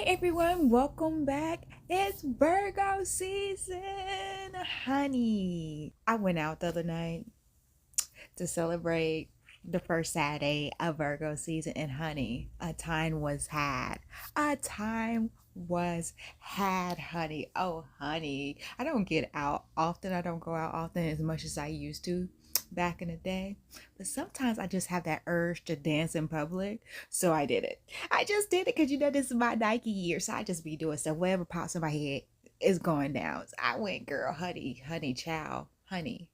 everyone, welcome back. It's Virgo season, honey. I went out the other night to celebrate the first Saturday of Virgo season, and honey, a time was had. A time was had, honey. Oh, honey. I don't get out often. I don't go out often as much as I used to back in the day. But sometimes I just have that urge to dance in public. So I did it. I just did it because this is my Nike year. So I just be doing stuff. Whatever pops in my head is going down. So I went, girl, honey, child. Honey.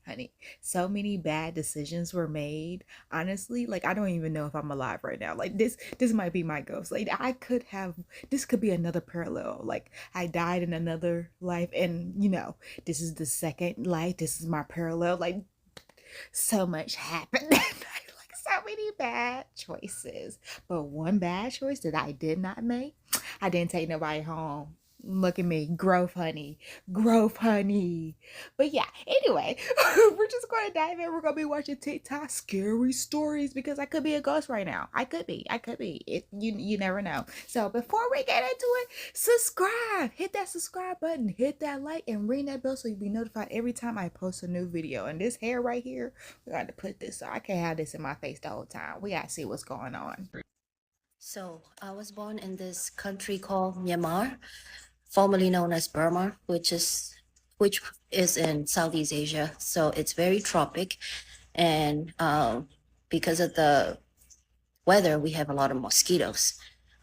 So many bad decisions were made. Honestly, like I don't even know if I'm alive right now. Like this might be my ghost. Like I could have this could be another parallel. Like I died in another life and this is the second life. This is my parallel. Like so much happened that night, like so many bad choices. But one bad choice that I did not make, I didn't take nobody home. Look at me, growth, honey. But yeah, anyway, we're just going to dive in. We're going to be watching TikTok scary stories because I could be a ghost right now. I could be. You never know. So before we get into it, subscribe. Hit that subscribe button. Hit that like and ring that bell so you'll be notified every time I post a new video. And this hair right here, we got to put this so I can't have this in my face the whole time. We got to see what's going on. So I was born in this country called Myanmar, formerly known as Burma, which is in Southeast Asia. So it's very tropic, and because of the weather, we have a lot of mosquitoes.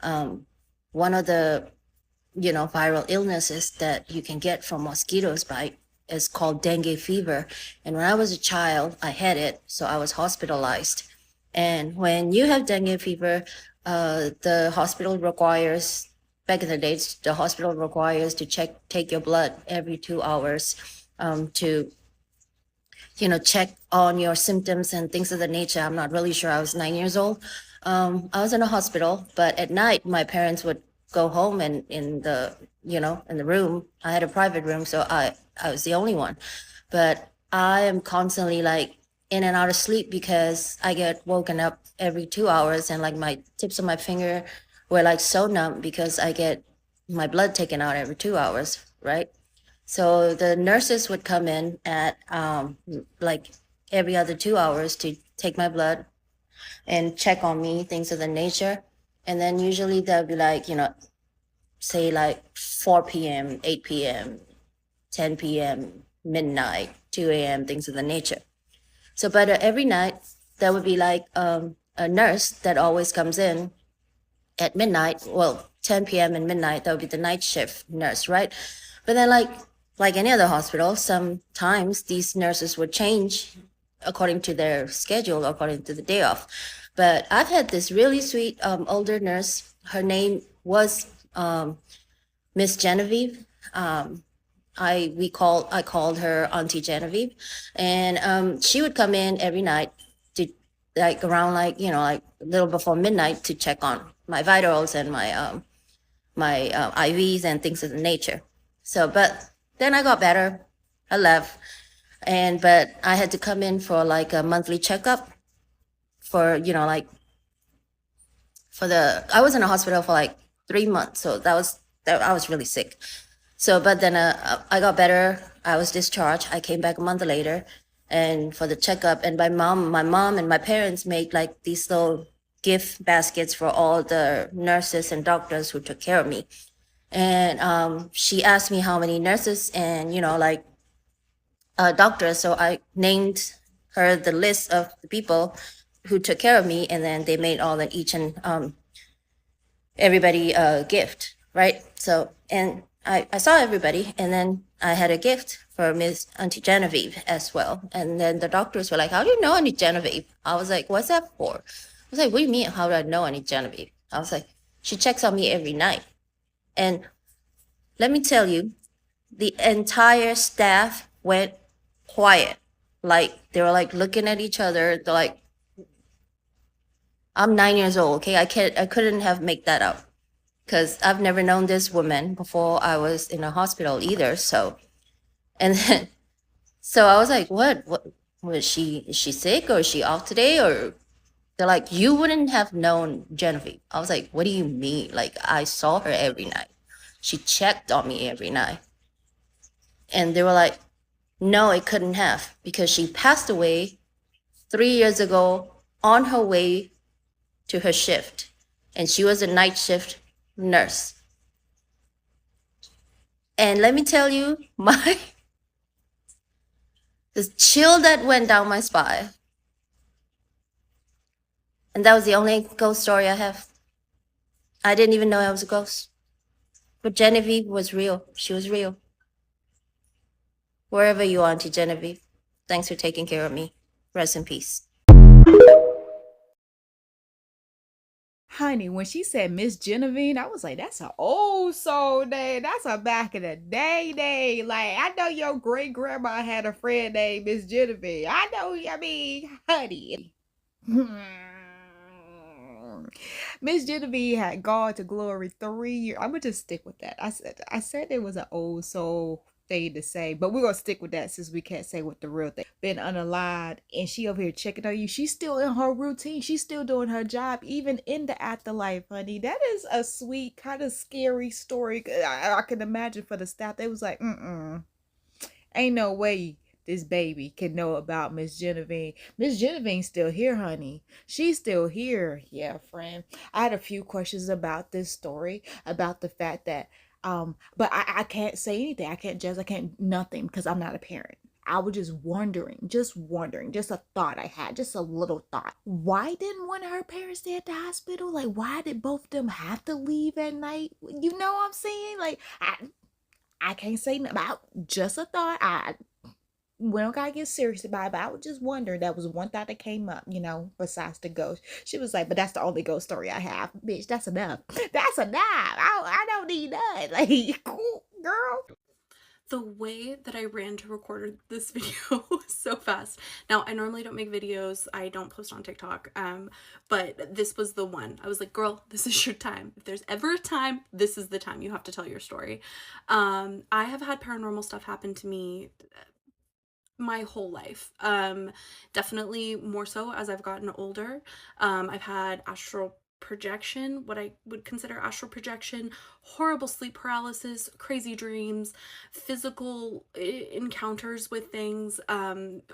One of the viral illnesses that you can get from mosquitoes bite is called dengue fever. And when I was a child, I had it, so I was hospitalized. And when you have dengue fever, the hospital requires, back in the days, the hospital requires to take your blood every 2 hours, to check on your symptoms and things of the nature. I'm not really sure. I was 9 years old. I was in a hospital, but at night my parents would go home, and in the room, I had a private room, so I was the only one. But I am constantly like in and out of sleep because I get woken up every 2 hours, and like my tips of my finger were like so numb because I get my blood taken out every 2 hours, right? So the nurses would come in at like every other 2 hours to take my blood and check on me, things of the nature. And then usually they'll be like, say like 4 p.m., 8 p.m., 10 p.m., midnight, 2 a.m., things of the nature. So, but every night there would be like a nurse that always comes in at midnight. Well, 10 p.m. and midnight, that would be the night shift nurse, right? But then, like any other hospital, sometimes these nurses would change according to their schedule, according to the day off. But I've had this really sweet older nurse. Her name was Miss Genevieve. I called her Auntie Genevieve, and she would come in every night to like around like like a little before midnight to check on my vitals and my IVs and things of the nature. So, but then I got better. I left, but I had to come in for like a monthly checkup for like I was in a hospital for like 3 months, so I was really sick. So, but then I got better. I was discharged. I came back a month later, and for the checkup. And my mom and my parents made like these little gift baskets for all the nurses and doctors who took care of me. And she asked me how many nurses and like doctors. So I named her the list of the people who took care of me, and then they made all the each and everybody a gift, right? So and I saw everybody, and then I had a gift for Miss Auntie Genevieve as well. And then the doctors were like, "How do you know Auntie Genevieve?" I was like, "What's that for?" I was like, "What do you mean? How do I know Auntie Genevieve?" I was like, "She checks on me every night." And let me tell you, the entire staff went quiet. Like they were like looking at each other. They're like, I'm 9 years old, okay? I couldn't have made that up because I've never known this woman before I was in a hospital either. So, and then, so I was like, what is she sick, or is she off today, or They're like, you wouldn't have known Genevieve. I was like, what do you mean? Like, I saw her every night. She checked on me every night. And they were like, no, it couldn't have, because she passed away 3 years ago on her way to her shift. And she was a night shift nurse. And let me tell you, the chill that went down my spine. And that was the only ghost story I have. I didn't even know I was a ghost. But Genevieve was real. She was real. Wherever you are, Auntie Genevieve, thanks for taking care of me. Rest in peace. Honey, when she said Miss Genevieve, I was like, that's an old soul name. That's a back in the day name. Like, I know your great grandma had a friend named Miss Genevieve. I know, I mean, honey. Miss Genevieve had gone to glory 3 years. I'm gonna just stick with that. I said it was an old soul thing to say, but we're gonna stick with that since we can't say what the real thing. Been unalive, and she over here checking on you. She's still in her routine. She's still doing her job, even in the afterlife, honey. That is a sweet, kind of scary story. I can imagine for the staff. They was like, ain't no way this baby can know about Miss Genevieve. Miss Genevieve's still here, honey. She's still here. Yeah, friend. I had a few questions about this story, about the fact that but I can't say anything. I can't judge. I can't nothing because I'm not a parent. I was just wondering, just a thought I had, just a little thought. Why didn't one of her parents stay at the hospital? Like, why did both of them have to leave at night? You know what I'm saying? Like, I can't say nothing about, just a thought. We don't gotta get serious about it, but I was just wondering. That was one thought that came up, besides the ghost. She was like, but that's the only ghost story I have. Bitch, that's enough. That's enough. I don't need that. Like, cool, girl. The way that I ran to record this video was so fast. Now, I normally don't make videos. I don't post on TikTok. But this was the one. I was like, girl, this is your time. If there's ever a time, this is the time you have to tell your story. I have had paranormal stuff happen to me my whole life. Definitely more so as I've gotten older. I've had astral projection, what I would consider astral projection, horrible sleep paralysis, crazy dreams, physical encounters with things,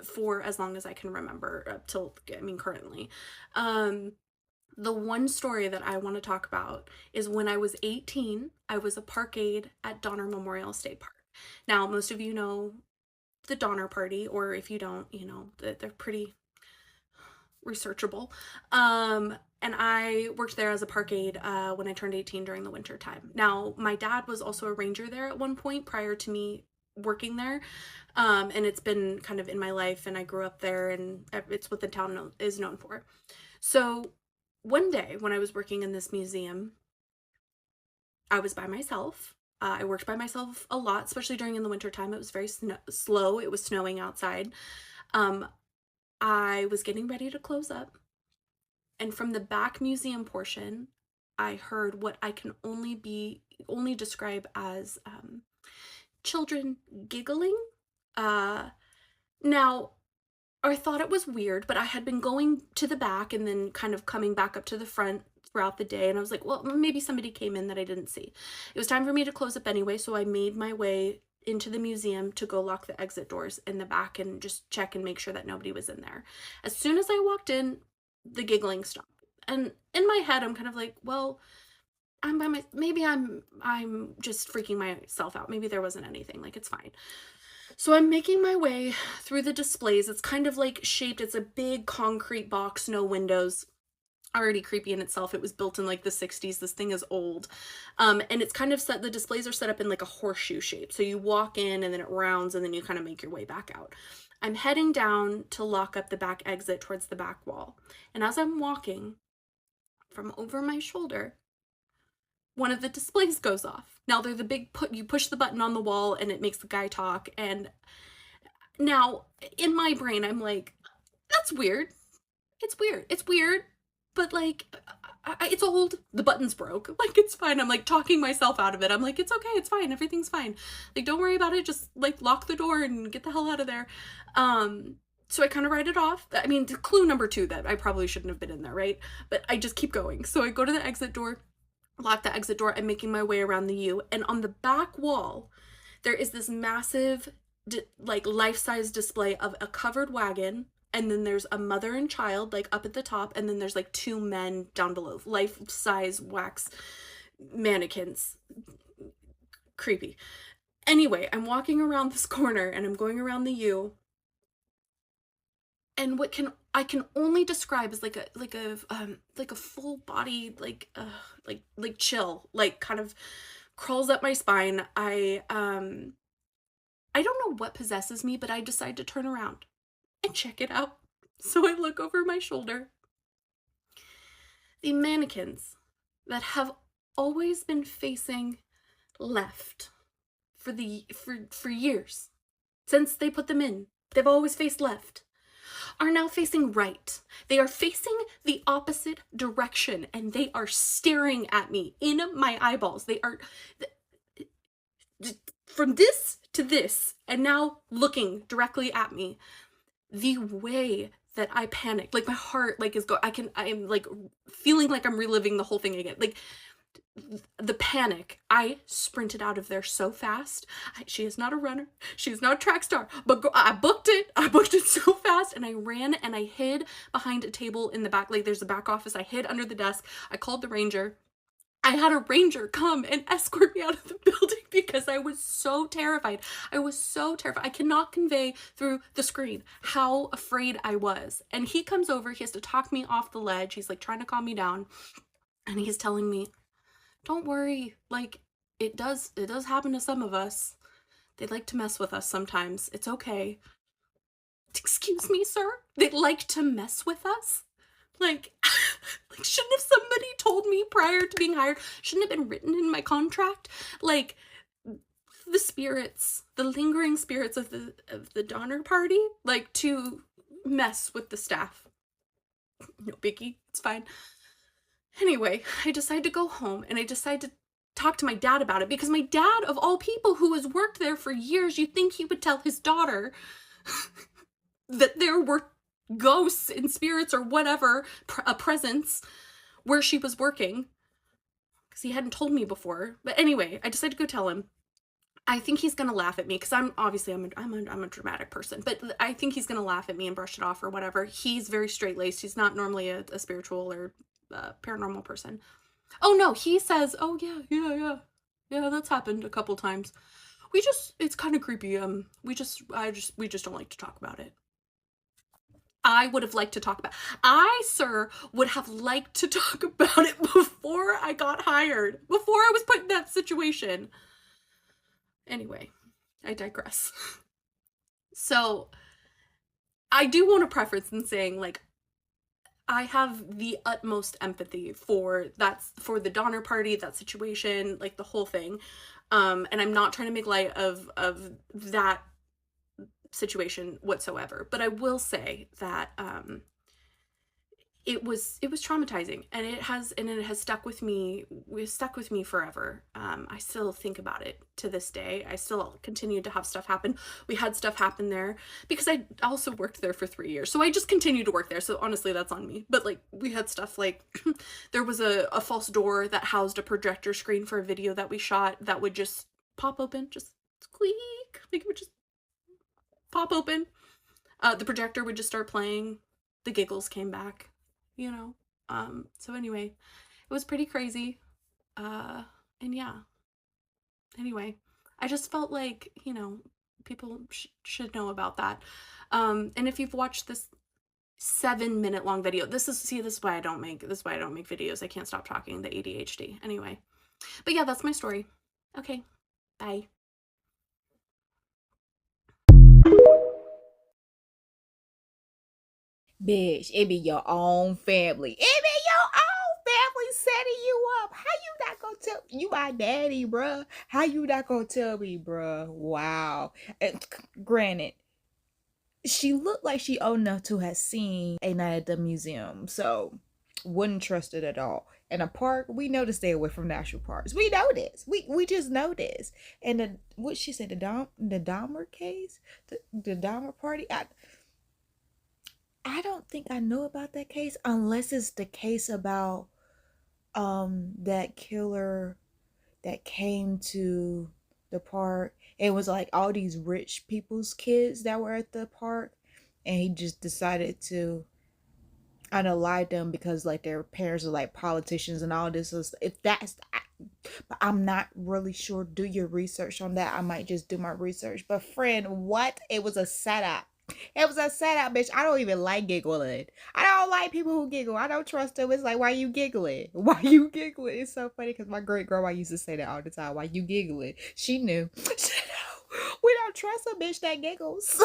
for as long as I can remember, up till, I mean, currently. The one story that I want to talk about is when I was 18, I was a park aide at Donner Memorial State Park. Now, most of you know the Donner Party, or if you don't, they're pretty researchable. And I worked there as a park aide when I turned 18 during the winter time. Now, my dad was also a ranger there at one point prior to me working there. And it's been kind of in my life, and I grew up there, and it's what the town is known for. So one day when I was working in this museum, I was by myself. I worked by myself a lot, especially during in the winter time. It was very slow. It was snowing outside. I was getting ready to close up, and from the back museum portion, I heard what I can only describe as children giggling. Now, I thought it was weird, but I had been going to the back and then kind of coming back up to the front throughout the day, and I was like, well, maybe somebody came in that I didn't see. It was time for me to close up anyway, so I made my way into the museum to go lock the exit doors in the back and just check and make sure that nobody was in there. As soon as I walked in, the giggling stopped. And in my head, I'm kind of like, well, maybe I'm just freaking myself out. Maybe there wasn't anything, like, it's fine. So I'm making my way through the displays. It's kind of like shaped, it's a big concrete box, no windows. Already creepy in itself. It was built in like the 60s. This thing is old. And it's kind of the displays are set up in like a horseshoe shape. So you walk in and then it rounds and then you kind of make your way back out. I'm heading down to lock up the back exit towards the back wall. And as I'm walking, from over my shoulder, one of the displays goes off. Now they're the big you push the button on the wall and it makes the guy talk. And now in my brain, I'm like, that's weird. It's weird. It's weird. But like, it's old. The button's broke. Like, it's fine. I'm like talking myself out of it. I'm like, it's okay. It's fine. Everything's fine. Like, don't worry about it. Just like lock the door and get the hell out of there. So I kind of write it off. I mean, clue number 2 that I probably shouldn't have been in there, right? But I just keep going. So I go to the exit door, lock the exit door. I'm making my way around the U, and on the back wall there is this massive like life-size display of a covered wagon, and then there's a mother and child like up at the top, and then there's like 2 men down below, life-size wax mannequins. Creepy. Anyway, I'm walking around this corner and I'm going around the U, and what I can only describe as like a full body like chill, like kind of crawls up my spine. I don't know what possesses me, but I decide to turn around and check it out. So I look over my shoulder. The mannequins that have always been facing left for years, since they put them in, they've always faced left, are now facing right. They are facing the opposite direction, and they are staring at me in my eyeballs. They are from this to this, and now looking directly at me. The way that I panicked, like my heart like I'm like feeling like I'm reliving the whole thing again. Like the panic. I sprinted out of there so fast. She is not a runner. She is not a track star. But I booked it. I booked it so fast, and I ran and I hid behind a table in the back. Like there's a back office. I hid under the desk. I called the ranger. I had a ranger come and escort me out of the building because I was so terrified. I was so terrified. I cannot convey through the screen how afraid I was. And he comes over. He has to talk me off the ledge. He's like trying to calm me down. And he's telling me, don't worry, like it does happen to some of us. They like to mess with us sometimes. It's okay. Excuse me, sir? They like to mess with us? Like, like shouldn't have somebody told me prior to being hired? Shouldn't have been written in my contract? Like the spirits, the lingering spirits of the Donner Party, like to mess with the staff. No biggie, it's fine. Anyway, I decide to go home, and I decide to talk to my dad about it, because my dad, of all people, who has worked there for years, you'd think he would tell his daughter that there were ghosts and spirits or whatever, a presence where she was working, because he hadn't told me before. But anyway, I decided to go tell him. I think he's gonna laugh at me, because I'm a dramatic person, but I think he's gonna laugh at me and brush it off or whatever. He's very straight-laced. He's not normally a spiritual or paranormal person. Oh no, he says, oh yeah, that's happened a couple times. It's kind of creepy. We just don't like to talk about it. I would have liked to talk about sir, would have liked to talk about it before I got hired, before I was put in that situation. Anyway, I digress. So I do want to preface in saying, like, I have the utmost empathy for the Donner Party, that situation, like the whole thing. And I'm not trying to make light of that situation whatsoever. But I will say that it was traumatizing, and it has stuck with me. It stuck with me forever. I still think about it to this day. I still continue to have stuff happen. We had stuff happen there because I also worked there for 3 years, so I just continued to work there. So honestly, that's on me. But like, we had stuff like there was a false door that housed a projector screen for a video that we shot that would just pop open, just squeak, like it would just pop open. The projector would just start playing. The giggles came back. You know, so anyway, it was pretty crazy, and yeah, anyway, I just felt like, you know, people should know about that, and if you've watched this 7-minute long video, this is why I don't make videos. I can't stop talking, the ADHD, anyway, but yeah, that's my story. Okay, bye. Bitch, it be your own family. It be your own family setting you up. How you not gonna tell you my daddy, bruh? How you not gonna tell me, bruh? Wow. And granted, she looked like she old enough to have seen a night at the museum, so wouldn't trust it at all. In a park, we know to stay away from national parks. We know this. We just know this. And what she said, the Dahmer case, the Dahmer party. I don't think I know about that case unless it's the case about that killer that came to the park. It was like all these rich people's kids that were at the park, and he just decided to unalive them because like their parents are like politicians and all this. If that's, but I'm not really sure. Do your research on that. I might just do my research. But friend, what? It was a setup. It was a setup, bitch. I don't even like giggling. I don't like people who giggle. I don't trust them. It's like, why you giggling? Why you giggling? It's so funny because my great grandma used to say that all the time. Why you giggling? She knew. She knew. We don't trust a bitch that giggles.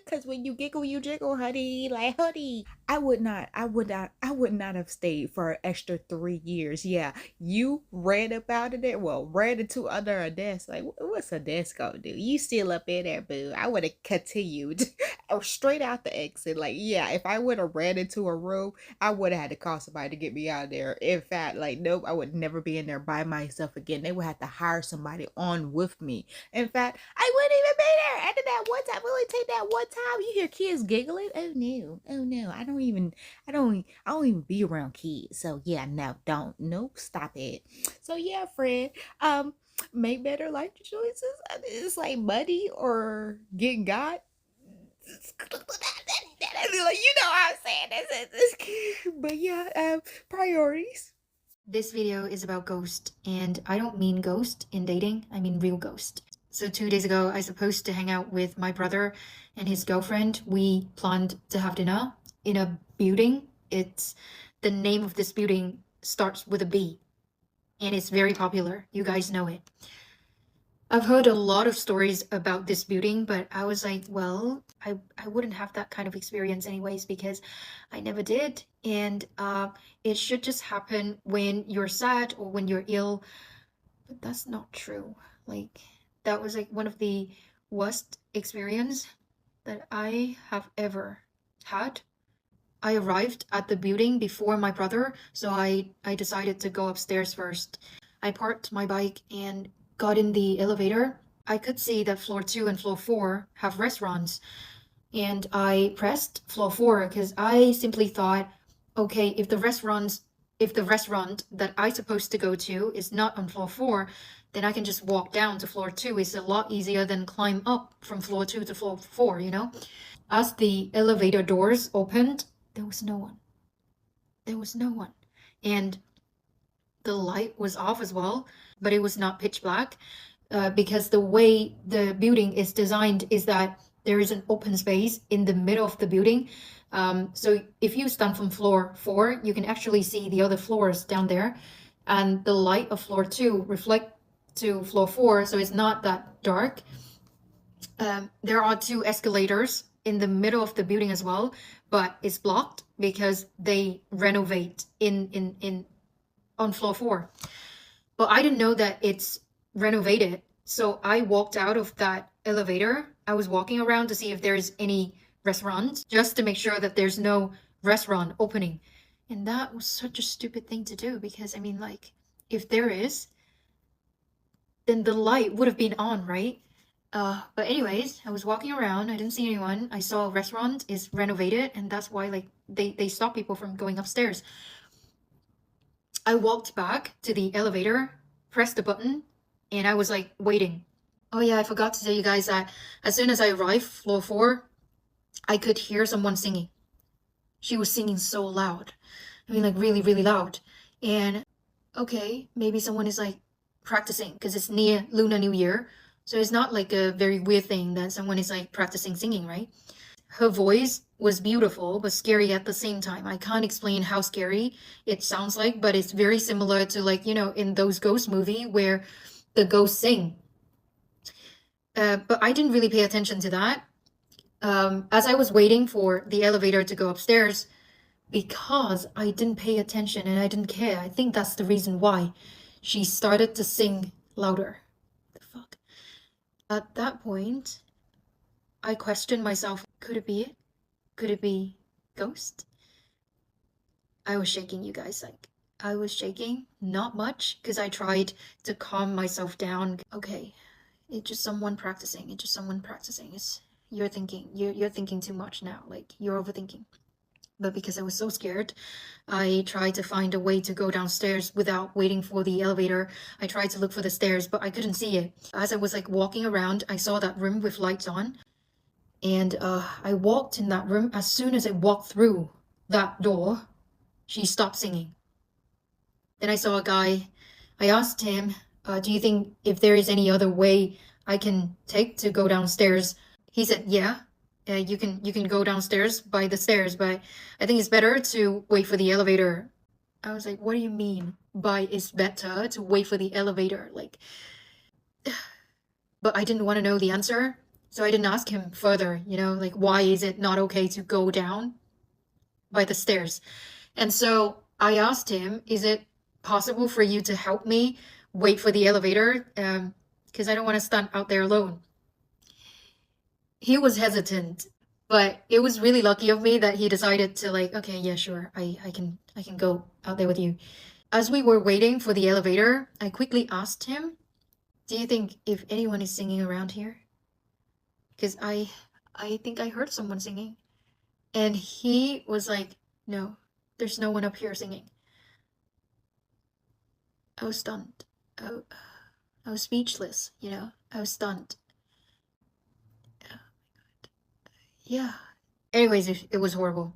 Cause when you giggle, you jiggle, honey. Like, honey. I would not have stayed for an extra 3 years. Yeah, you read about it. Well, read it to under a desk. Like, what's a desk gonna do? You still up in there, boo. I would have continued or straight out the exit. Like, yeah, if I would have ran into a room, I would have had to call somebody to get me out of there. In fact, like, nope, I would never be in there by myself again. They would have to hire somebody on with me. In fact, I wouldn't even be there after that one time. We only take that one time. You hear kids giggling. Oh no. Oh no. I don't even be around kids. So yeah, no, don't. Nope, stop it. So yeah, friend. Make better life choices. It's like money or getting God. You know what I'm saying. But yeah, priorities. This video is about ghost, and I don't mean ghost in dating, I mean real ghost. So 2 days ago, I was supposed to hang out with my brother and his girlfriend. We planned to have dinner in a building. It's the name of this building starts with a B, and it's very popular. You guys know it. I've heard a lot of stories about this building, but I was like, well, I wouldn't have that kind of experience anyways because I never did. And it should just happen when you're sad or when you're ill. But that's not true. Like, that was like one of the worst experience that I have ever had. I arrived at the building before my brother, so I decided to go upstairs first. I parked my bike and got in the elevator. I could see that floor 2 and floor 4 have restaurants, and I pressed floor 4 because I simply thought, okay, if the restaurant that I supposed to go to is not on floor 4, then I can just walk down to floor 2. It's a lot easier than climb up from floor 2 to floor 4, you know? As the elevator doors opened, there was no one. There was no one. And the light was off as well, but it was not pitch black because the way the building is designed is that there is an open space in the middle of the building. So if you stand from floor 4, you can actually see the other floors down there, and the light of floor 2 reflect to floor 4, so it's not that dark. There are 2 escalators in the middle of the building as well, but it's blocked because they renovate on floor 4. But I didn't know that it's renovated, so I walked out of that elevator. I was walking around to see if there's any restaurants, just to make sure that there's no restaurant opening. And that was such a stupid thing to do because, I mean, like, if there is, then the light would have been on, right? But anyways, I was walking around, I didn't see anyone. I saw a restaurant is renovated, and that's why like they stop people from going upstairs. I walked back to the elevator, pressed the button, and I was like waiting. Oh yeah, I forgot to tell you guys that as soon as I arrived floor 4, I could hear someone singing. She was singing so loud. I mean, like really, really loud. And okay, maybe someone is like practicing because it's near Lunar New Year. So it's not like a very weird thing that someone is like practicing singing, right? Her voice was beautiful but scary at the same time. I can't explain how scary it sounds like, but it's very similar to like, you know, in those ghost movie where the ghosts sing. But I didn't really pay attention to that. As I was waiting for the elevator to go upstairs, because I didn't pay attention and I didn't care, I think that's the reason why she started to sing louder. The fuck? At that point, I questioned myself, could it be it? Could it be ghost? I was shaking, you guys, like, I was shaking, not much, because I tried to calm myself down. Okay, it's just someone practicing, it's just someone practicing. You're thinking too much now, like, you're overthinking. But because I was so scared, I tried to find a way to go downstairs without waiting for the elevator. I tried to look for the stairs, but I couldn't see it. As I was like walking around, I saw that room with lights on. And I walked in that room. As soon as I walked through that door, she stopped singing. Then I saw a guy. I asked him, do you think if there is any other way I can take to go downstairs? He said, yeah, you can go downstairs by the stairs, but I think it's better to wait for the elevator. I was like, what do you mean by it's better to wait for the elevator? Like, but I didn't want to know the answer, so I didn't ask him further, you know, like, why is it not okay to go down by the stairs? And so I asked him, is it possible for you to help me wait for the elevator? Because I don't want to stand out there alone. He was hesitant, but it was really lucky of me that he decided to like, okay, yeah, sure, I can go out there with you. As we were waiting for the elevator, I quickly asked him, do you think if anyone is singing around here? Because I think I heard someone singing. And he was like, no, there's no one up here singing. I was stunned. I was speechless, you know? I was stunned. Oh my God. Yeah. Anyways, it was horrible.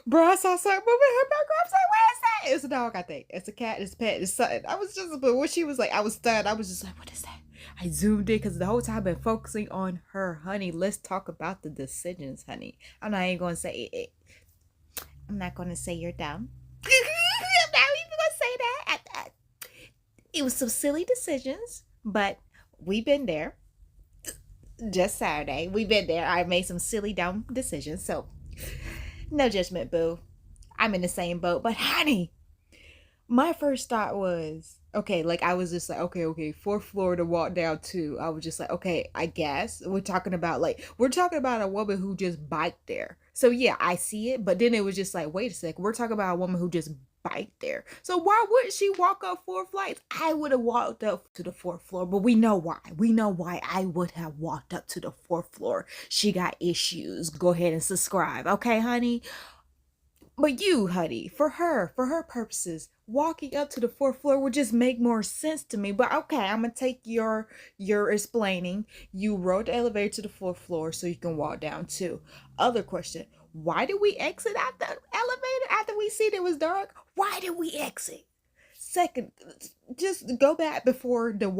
Bro, I saw something moving in her background. I was like, where is that? It's a dog, I think. It's a cat, it's a pet, it's something. I was just, but when she was like, I was stunned. I was just like, what is that? I zoomed in because the whole time I've been focusing on her. Honey, let's talk about the decisions, honey. I'm not even going to say it. I'm not going to say you're dumb. I'm not even going to say that. It was some silly decisions, but we've been there. Just Saturday, we've been there. I made some silly, dumb decisions. So, no judgment, boo. I'm in the same boat. But, honey, my first thought was, okay, like I was just like, okay, fourth floor to walk down to. I was just like, okay, I guess we're talking about a woman who just biked there. So yeah, I see it, but then it was just like, wait a sec, we're talking about a woman who just biked there. So why wouldn't she walk up 4 flights? I would have walked up to the 4th floor, but we know why. We know why I would have walked up to the 4th floor. She got issues. Go ahead and subscribe, okay, honey? But you, honey, for her purposes, walking up to the 4th floor would just make more sense to me. But okay, I'm gonna take your explaining. You rode the elevator to the 4th floor so you can walk down too. Other question: why did we exit out the elevator after we seen it was dark? Why did we exit? Second, just go back before the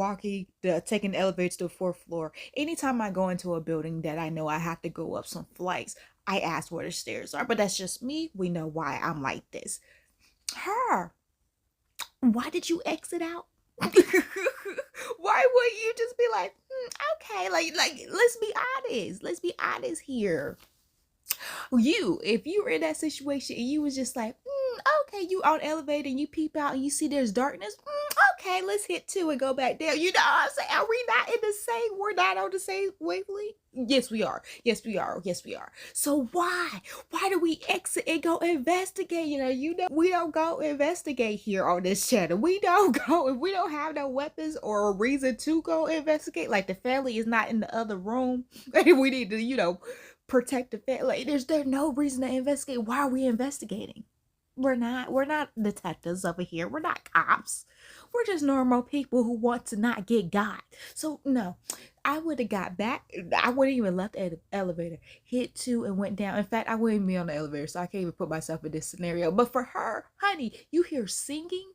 taking the elevator to the 4th floor. Anytime I go into a building that I know I have to go up some flights, I ask where the stairs are, but that's just me. We know why I'm like this. Her, why did you exit out? Why would you just be like, okay, like let's be honest. Let's be honest here. If you were in that situation and you was just like, okay, you on elevator and you peep out and you see there's darkness, okay, let's hit 2 and go back down. You know what I'm saying? Are we not in the same? We're not on the same wavelength? Yes, we are. Yes, we are. Yes, we are. So why? Why do we exit and go investigate? You know, we don't go investigate here on this channel. We don't go, if we don't have no weapons or a reason to go investigate, like the family is not in the other room, and we need to, protect the family. There's no reason to investigate. Why are we investigating? We're not detectives over here. We're not cops. We're just normal people who want to not get got. So no, I would have got back. I wouldn't even left the elevator, hit 2 and went down. In fact, I wouldn't be on the elevator, so I can't even put myself in this scenario. But for her, honey, you hear singing.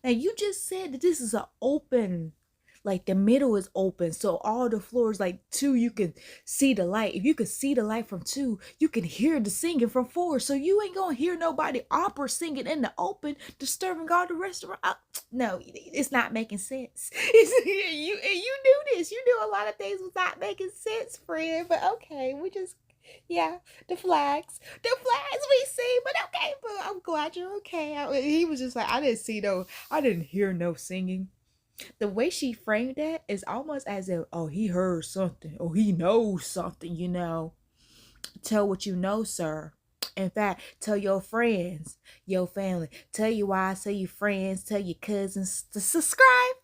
Now you just said that this is an open, like the middle is open, so all the floors, like 2, you can see the light. If you could see the light from 2, you can hear the singing from 4. So you ain't gonna hear nobody opera singing in the open, disturbing all the restaurant. No, it's not making sense. You knew this. You knew a lot of things was not making sense, friend. But okay, the flags we see. But okay, but I'm glad you're okay. He was just like, I didn't hear no singing. The way she framed that is almost as if, oh, he heard something, or he knows something, Tell what you know, sir. In fact, tell your friends, your family, tell your wives, tell your friends, tell your cousins to subscribe.